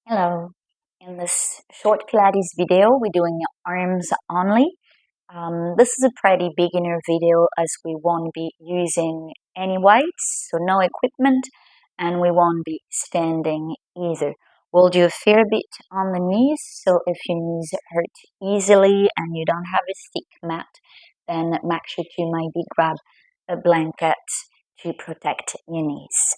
Hello. In this short Pilates video, we're doing arms only. This is a pretty beginner video as we won't be using any weights, so no equipment, and we won't be standing either. We'll do a fair bit on the knees, so if your knees hurt easily and you don't have a thick mat, then make sure to maybe grab a blanket to protect your knees.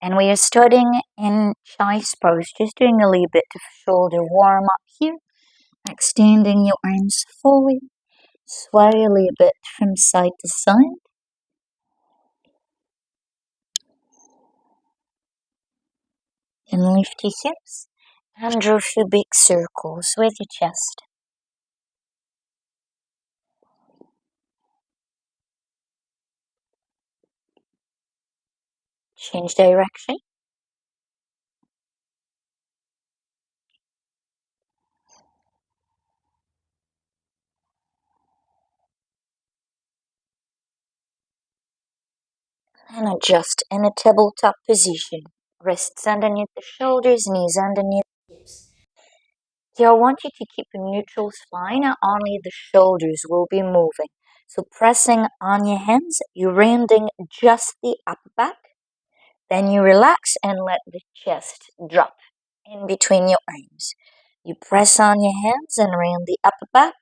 And we are starting in child's pose, just doing a little bit of shoulder warm up here, extending your arms forward, sway a little bit from side to side. And lift your hips and draw a few big circles with your chest. Change direction. And adjust in a tabletop position. Wrists underneath the shoulders, knees underneath the hips. Here I want you to keep a neutral spine, only the shoulders will be moving. So pressing on your hands, you're rounding just the upper back. Then you relax and let the chest drop in between your arms. You press on your hands and round the upper back.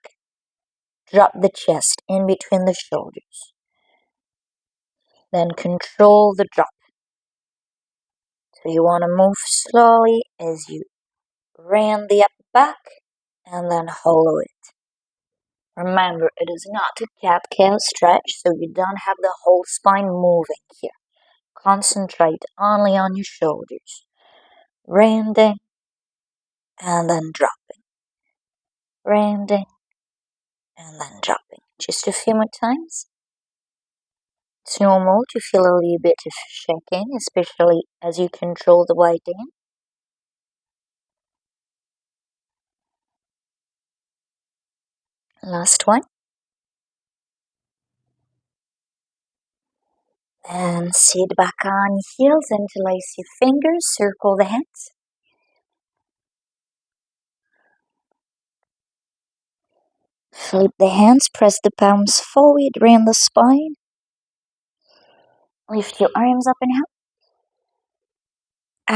Drop the chest in between the shoulders. Then control the drop. So you want to move slowly as you round the upper back and then hollow it. Remember, it is not a cat-cow stretch, so you don't have the whole spine moving here. Concentrate only on your shoulders. Rounding and then dropping. Rounding and then dropping. Just a few more times. It's normal to feel a little bit of shaking, especially as you control the weight in. Last one. And sit back on your heels, interlace your fingers, circle the hands. Flip the hands, press the palms forward, round the spine. Lift your arms up and out.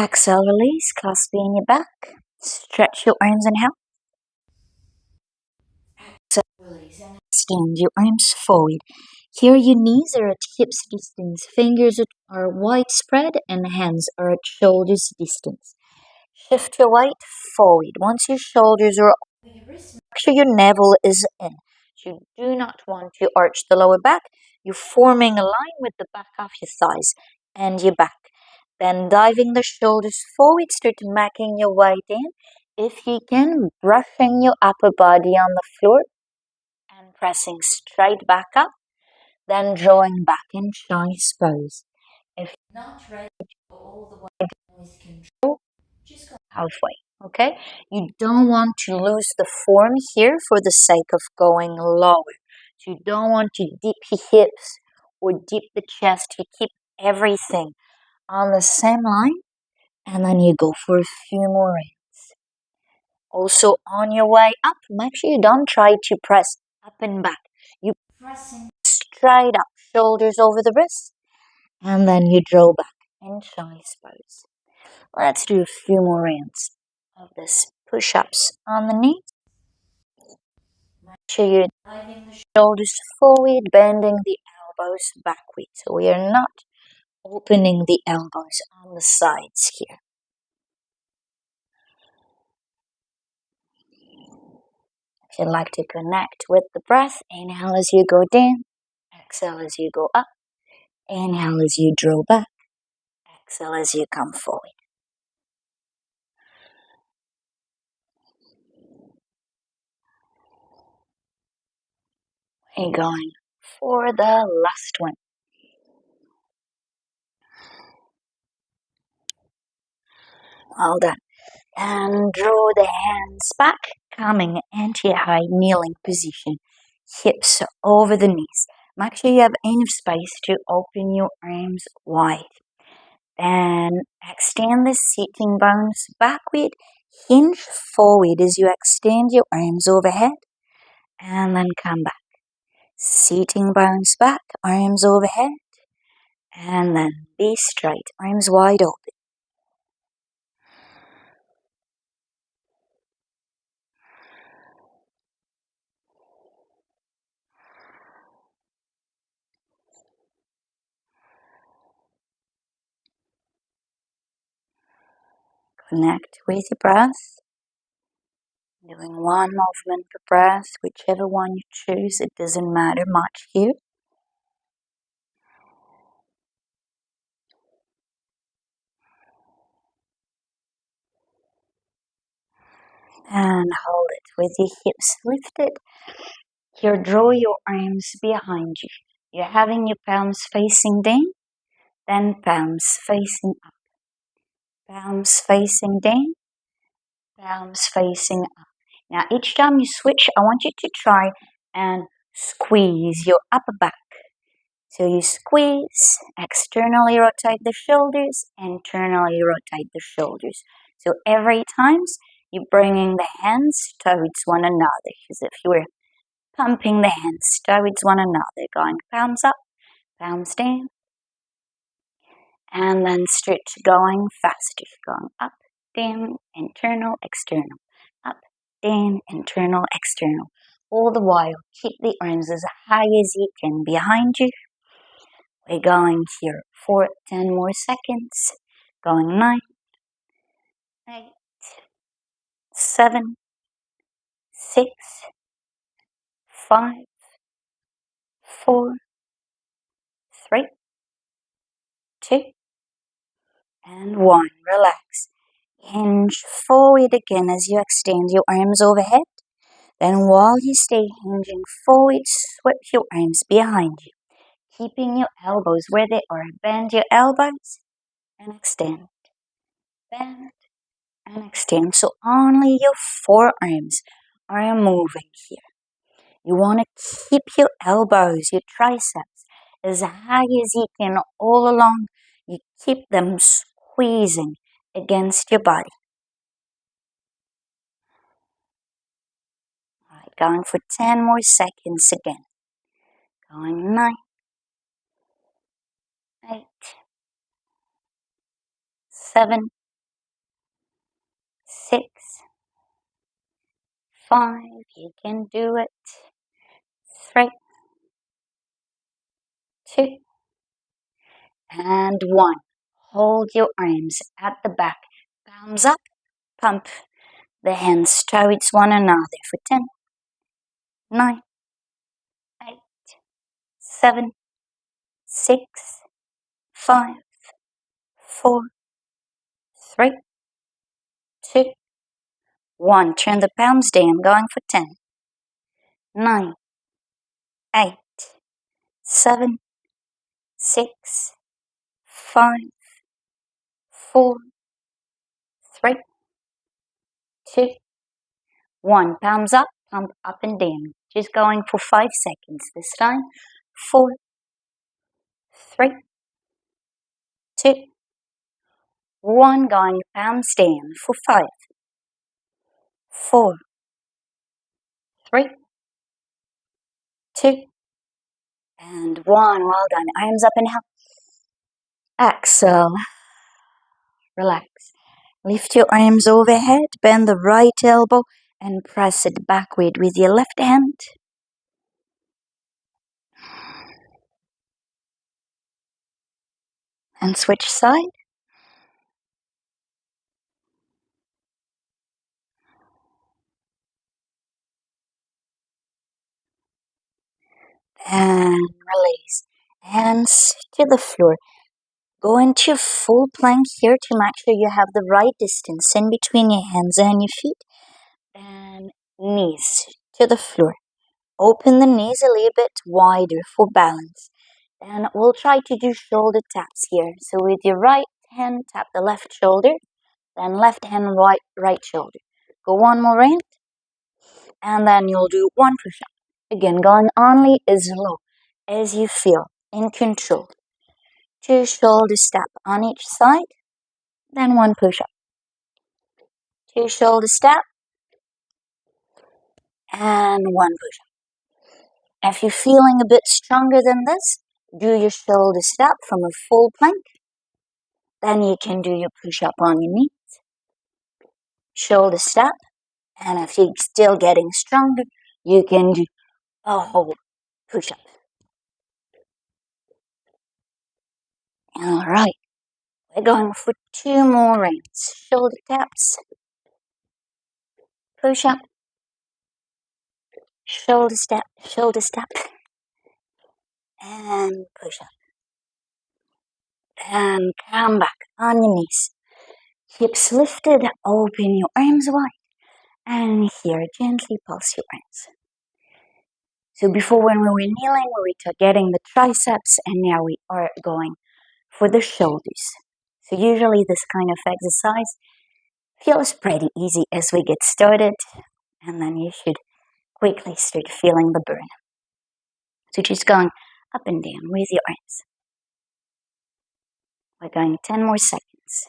Exhale, release, clasping your back. Stretch your arms and out. Exhale, release, and extend your arms forward. Here your knees are at hips distance, fingers are widespread, and hands are at shoulders distance. Shift your weight forward. Once your shoulders are over your wrists, make sure your navel is in. You do not want to arch the lower back. You're forming a line with the back of your thighs and your back. Then diving the shoulders forward, start making your weight in. If you can, brushing your upper body on the floor and pressing straight back up, then drawing back in child's pose. If you're not ready to go all the way down with control, just go halfway, okay? You don't want to lose the form here for the sake of going lower. So you don't want to dip your hips or dip the chest. You keep everything on the same line, and then you go for a few more rounds. Also, on your way up, make sure you don't try to press up and back. You're pressing straight up, shoulders over the wrists, and then you draw back in child's pose. Let's do a few more rounds of this push-ups on the knees. Make sure you're driving the shoulders forward, bending the elbows backward. So we are not opening the elbows on the sides here. If you'd like to connect with the breath, inhale as you go down, exhale as you go up, inhale as you draw back, exhale as you come forward. We're going for the last one. Well done. And draw the hands back, coming into a high kneeling position. Hips over the knees. Make sure you have enough space to open your arms wide. Then extend the sitting bones backward. Hinge forward as you extend your arms overhead and then come back. Seating bounce back, arms overhead, and then be straight, arms wide open. Connect with your breath. Doing one movement per breath, whichever one you choose, it doesn't matter much here. And hold it with your hips lifted. Here, draw your arms behind you. You're having your palms facing down, then palms facing up. Palms facing down, palms facing up. Now, each time you switch, I want you to try and squeeze your upper back. So you squeeze, externally rotate the shoulders, internally rotate the shoulders. So every time you're bringing the hands towards one another, as if you were pumping the hands towards one another, going palms up, palms down, and then stretch going faster, going up, down, internal, external, up, down, internal, external. All the while, keep the arms as high as you can behind you. We're going here for 10 more seconds. Going 9, 8, 7, 6, 5, 4, 3, 2, and 1. Relax. Hinge forward again as you extend your arms overhead. Then while you stay hinging forward, sweep your arms behind you, keeping your elbows where they are. Bend your elbows and extend. Bend and extend. So only your forearms are moving here. You want to keep your elbows, your triceps, as high as you can all along. You keep them squeezing against your body. All right, going for 10 more seconds again. Going 9, 8, 7, 6, 5, you can do it. 3, 2, and 1. Hold your arms at the back. Palms up, pump the hands towards one another for 10, 9, 8, 7, 6, 5, 4, 3, 2, 1. Turn the palms down, going for 10, 9, 8, 7, 6, 5, 4, 3, 2, 1. Palms up, pump up and down. Just going for 5 seconds this time. 4, 3, 2, 1. Going palms down for 5, 4, 3, 2, and 1. Well done. Arms up and out. Exhale. Relax. Lift your arms overhead, bend the right elbow, and press it backward with your left hand. And switch side. And release. Hands to the floor. Go into full plank here to make sure you have the right distance in between your hands and your feet. And knees to the floor. Open the knees a little bit wider for balance. And we'll try to do shoulder taps here. So with your right hand, tap the left shoulder. Then left hand, right shoulder. Go one more round. And then you'll do one push-up. Again, going only as low as you feel in control. 2 shoulder step on each side. Then one push-up. 2 shoulder step, and 1 push-up. If you're feeling a bit stronger than this, do your shoulder step from a full plank. Then you can do your push-up on your knees. Shoulder step, and if you're still getting stronger, you can do a whole push-up. Alright, we're going for 2 more rounds. Shoulder taps, push-up, shoulder step, and push-up. And come back on your knees. Hips lifted, open your arms wide, and here, gently pulse your arms. So before, when we were kneeling, we were getting the triceps, and now we are going for the shoulders. So usually this kind of exercise feels pretty easy as we get started, and then you should quickly start feeling the burn. So just going up and down with your arms. We're going 10 more seconds.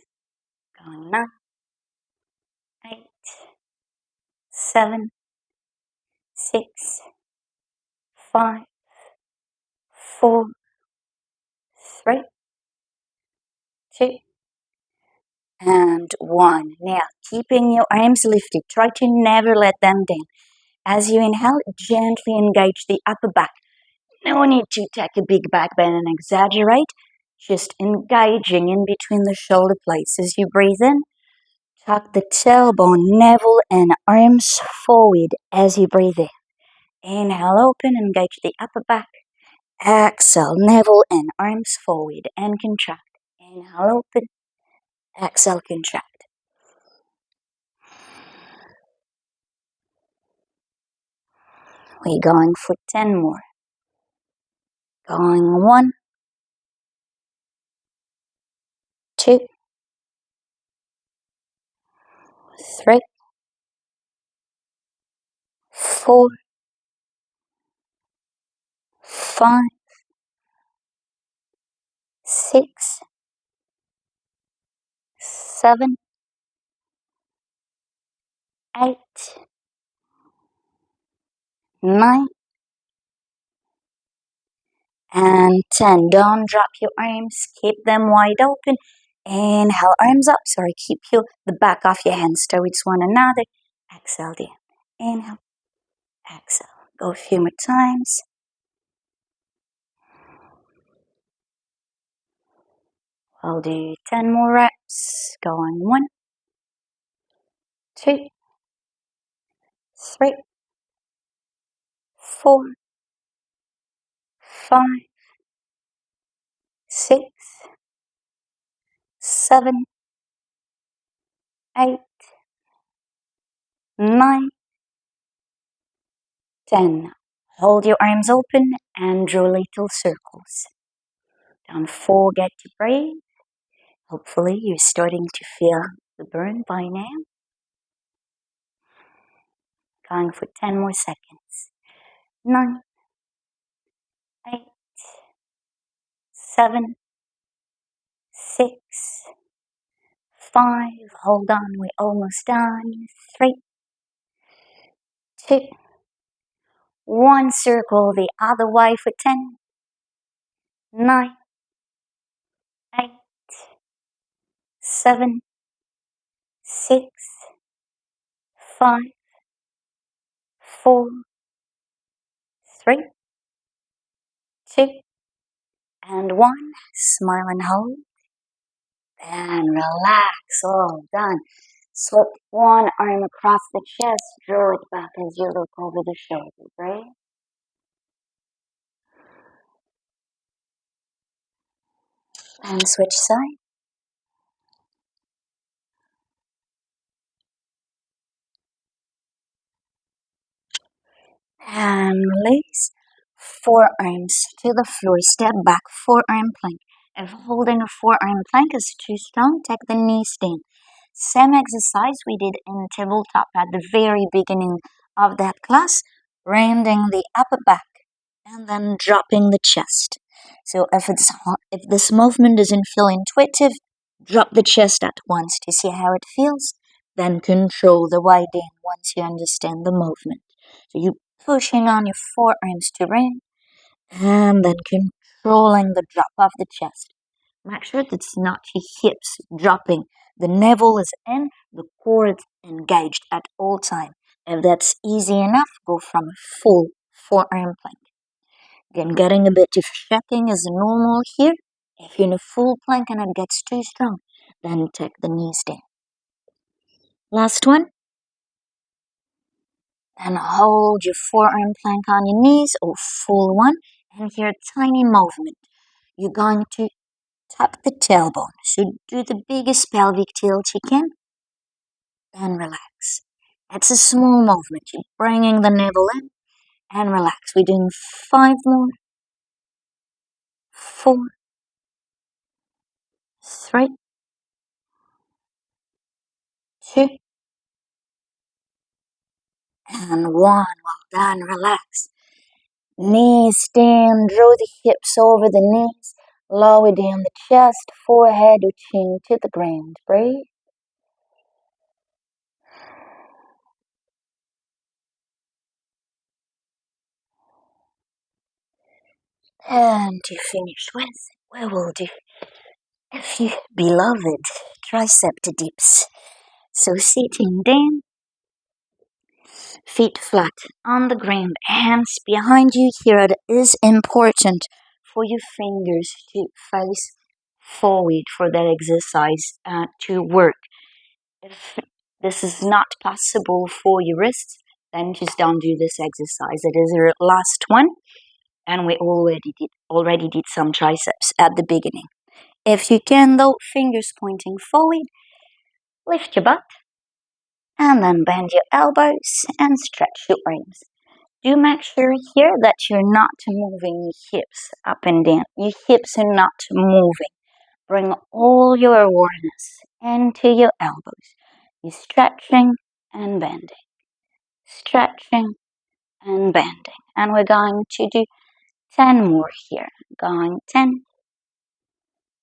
Going 9, 8, 7, 6, 5, 4, 3, 2, and 1. Now, keeping your arms lifted, try to never let them down. As you inhale, gently engage the upper back. No need to take a big back bend and exaggerate. Just engaging in between the shoulder blades. As you breathe in, tuck the tailbone, navel, and arms forward as you breathe in. Inhale, open, engage the upper back. Exhale, navel and arms forward and contract. Inhale, open. Exhale, contract. We're going for 10 more. Going 1, 2, 3, 4, 5, 6, 7, 8, 9, and 10. Don't drop your arms. Keep them wide open. Inhale, arms up. Sorry, keep the back of your hands towards one another. Exhale down. Inhale, exhale. Go a few more times. I'll do 10 more reps. Going 1, 2, 3, 4, 5, 6, 7, 8, 9, 10. Hold your arms open and draw little circles. Don't forget to breathe. Hopefully you're starting to feel the burn by now. Going for 10 more seconds. 9, 8, 7, 6, 5. Hold on, we're almost done. 3, 2, 1. Circle the other way for 10, 9, 8, 7, 6, 5, 4, 3, 2, and 1. Smile and hold. And relax. All done. Slip one arm across the chest. Draw it back as you look over the shoulder. Breathe. And switch side. And release. Forearms to the floor. Step back. Forearm plank. If holding a forearm plank is too strong, take the knees down. Same exercise we did in tabletop at the very beginning of that class. Rounding the upper back and then dropping the chest. So if this movement doesn't feel intuitive, drop the chest at once to see how it feels. Then control the weight in once you understand the movement. So you're pushing on your forearms to rain and then controlling the drop of the chest. Make sure that it's not your hips dropping. The navel is in, the core is engaged at all time. If that's easy enough, go from a full forearm plank. Again, getting a bit of shaking is normal here. If you're in a full plank and it gets too strong, then take the knees down. Last one. And hold your forearm plank on your knees or full one. And here, tiny movement. You're going to tap the tailbone. So do the biggest pelvic tilt you can and relax. It's a small movement. You're bringing the navel in and relax. We're doing 5 more. 4, 3, 2, and 1. Well done. Relax. Knees down. Draw the hips over the knees. Lower down the chest, forehead or chin to the ground. Breathe. And to finish with, we will do a few beloved tricep dips. So sitting down, feet flat on the ground, hands behind you. Here it is important for your fingers to face forward for that exercise to work. If this is not possible for your wrists, then just don't do this exercise. It is your last one, and we already did some triceps at the beginning. If you can, though, fingers pointing forward, lift your butt, and then bend your elbows and stretch your arms. Do make sure here that you're not moving your hips up and down. Your hips are not moving. Bring all your awareness into your elbows. You're stretching and bending. Stretching and bending. And we're going to do 10 more here. Going 10,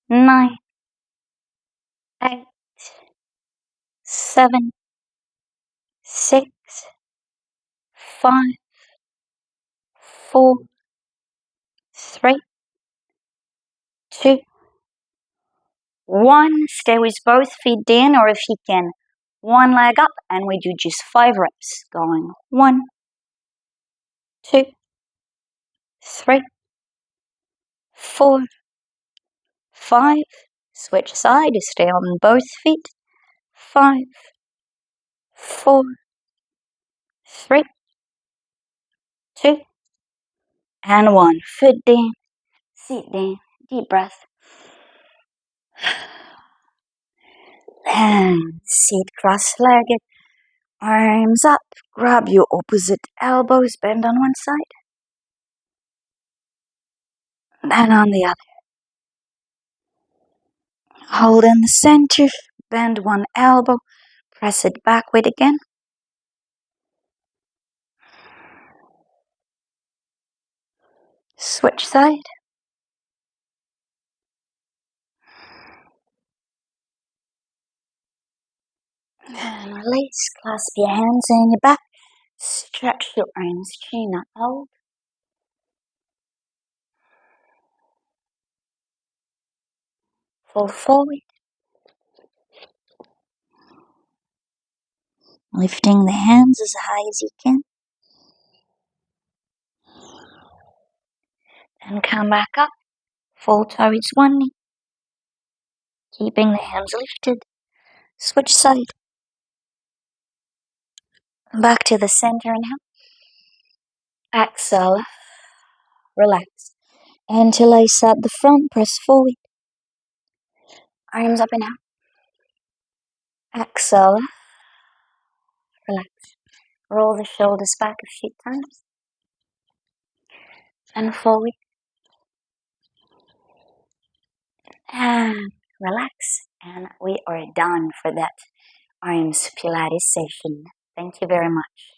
9, 8, 7, 6, 5, 4, 3, 2, 1. Stay with both feet down, or if you can, one leg up, and we do just 5 reps. Going 1, 2, 3, 4, 5. Switch side. Stay on both feet. 5, 4, 3, 2, and 1. Foot down. Sit down. Deep breath. And sit cross-legged. Arms up. Grab your opposite elbows. Bend on one side. Then on the other. Hold in the center. Bend one elbow. Press it backward again. Switch side. And release. Clasp your hands in your back. Stretch your arms. Chin up. Hold. Fall forward. Lifting the hands as high as you can. And come back up. Fall towards one knee. Keeping the hands lifted. Switch side. Back to the center and out. Exhale. Relax. Interlace at the front. Press forward. Arms up and out. Exhale. Relax. Roll the shoulders back a few times. And forward. And relax. And we are done for that arms Pilates session. Thank you very much.